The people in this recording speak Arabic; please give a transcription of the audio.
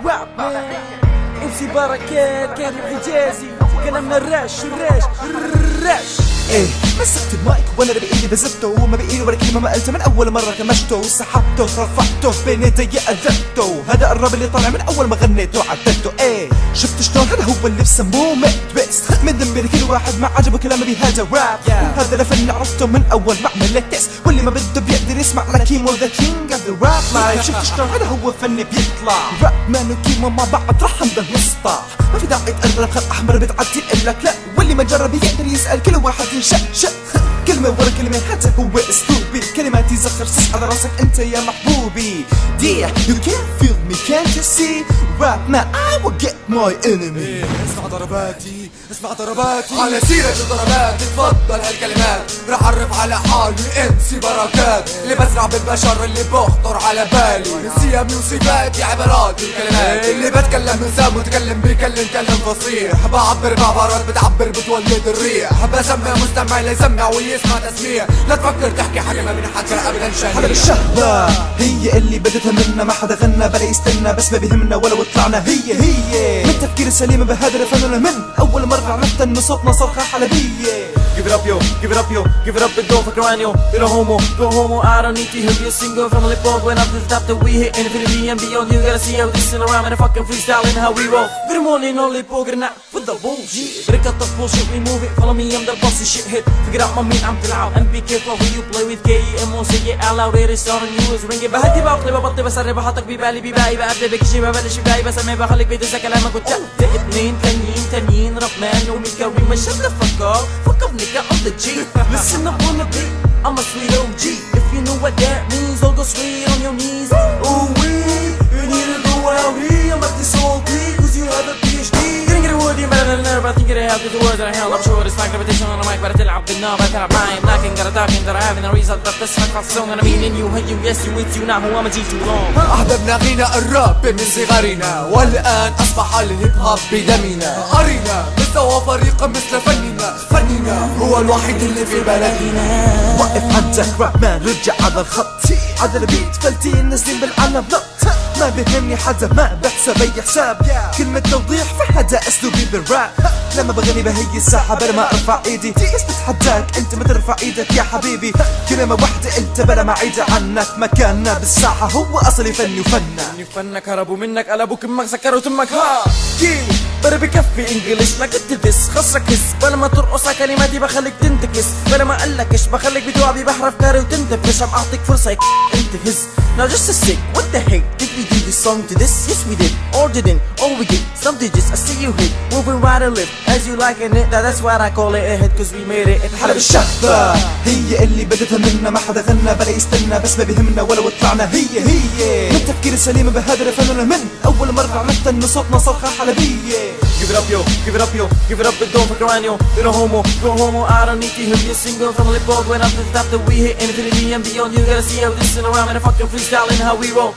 راب مان امسي بركات كان حجازي كلامنا الراش ايه مسكت المايك وانا بايدي بزبته وما بايدي ولا كلمه ما قلتها من اول مره كمشته وسحبته رفعته بين يدي اذبته هذا الراب اللي طالع من اول ما غنيته عدلته. ايه شفت شلون هذا هو اللي بسموه تويست من ذنبي لكل واحد ما عجبه كلامي بهذا راب وهذا لفن عرفته من اول ما عمل تيست واللي ما بده بيقدر يسمع لكيمو ذا كينج اوف ذا راب لايف. شفت شلون هذا هو فن بيطلع راب مان وكيمو مع بعض راح نضل نسطع ما في داعي تقرب خط احمر بتعدي لك لا واللي ما جرب يقدر يسال كل واحد ينشق كلمة ورا كلمة هذا هو اسلوبي كلماتي زخر سس على راسك انت يا محبوبي. Yeah, you can't feel me, can't you see? Rap man, I will get my enemy. اسمع ضرباتي اسمع ضرباتي على سيرة الضربات اتفضل هالكلمات رح اعرف على حالي امسي بركات اللي بزرع بالبشر اللي بخطر على بالي نسيامي وصفاتي عبارات الكلمات اللي بتكلم انسان متكلم بيكلم كلام فصيح بعبر بعبارات بتعبر بتولد الريح بسمع مستمع ليسمع ويسمع تسميع لا تفكر تحكي حاجة ما بين حدا ابدا شهية. حدا الشهوة هي اللي بدتها منا ما حدا غنى بلا يستنى بس ما بيهمنا ولو طلعنا هي من تفكير سليم بهذا الفن من اول مرة عرفت انه صوتنا صرخة حلبية. Give it up yo, give it up yo, give it up and go for crying yo. You're a homo, go homo, I don't need to hear you single from lip up when up to the top that we hit infinity and beyond. You gotta see how this in around and a fucking freestyling how we roll. Good morning, only poker not with the bullshit. Break up the bullshit, we move it, follow me, I'm the bossy shit hit. Figure out my mean, I'm too loud and be careful who you play with. K-E-M-O, say it out loud, it is starting you is ringing. بهدي بعقلي ببطي بسري بحطك ببالي ببالي بقبل بكشي ببلش ببالي بسمي بخليك بيدوسك كلامك وتقت اتنين تانيين راب مان وميكاوي مش هتفكر فكر nigga on the G. Listen up on the beat, I'm a sweet OG. If you know what that means, I'll go sweet on your knees. Ooh wee, you need to go out here. I'm at this whole beat, cause you have a PhD. Didn't get a word in better than nerve, I think it helped with the words that I held. I'm sure it's like repetition on the mic, but I تلعب بالنار بتلعب معي knocking, got a talking that I have in a result that تسمع في song and I mean in you, hey you, yes you, it's you, not who I'ma teach you long. أحببنا غناء الراب من صغرنا والآن أصبح الهيب هوب بدمنا أرينا مستوى فريق مثل فننا هو الوحيد اللي في بلدنا. وقف عندك راب مان رجع على الخط على البيت فلتين نازلين بالعالم نط ما بيهمني حدا ما بحسب اي حساب كلمة توضيح فهذا اسلوبي بالراب لما بغني بهي الساحة بلا ما ارفع ايدي بس بتحداك انت ما ترفع ايدك يا حبيبي كلمة واحدة انت بلا ما عيد عنك مكاننا بالساحة هو اصلي فني فنك هربوا منك قلبوا كمك سكروا تمك ها بلا بكفي انجلش ما قلت بس خصك هز بلا ما ترقص كلماتي بخليك تنتكس بلا ما قلكش بخليك بتوعبي بحر افكاري وتنتفش عم اعطيك فرصة انت هز. Now just a sick, what the heck? Did we do this song to this? Yes we did, or didn't, or we did. Some digits, I see you hit, moving right and left as you liking it, that's why I call it a hit cause we made it. حلب الشهبة هي اللي بدتها منا ما حدا غنى بلا يستنى بس ما بيهمنا ولو طلعنا هي من تفكير سليم بهذا الفن من اول مرة عرفت انه صوتنا صرخة حلبية. Give it up yo, give it up yo, give it up and don't fuck around yo. You're a homo, go homo, I don't need to hear you single from lip up when up to the top that we hit infinity and beyond. You gotta see how this in around and a fucking freestyling how we roll.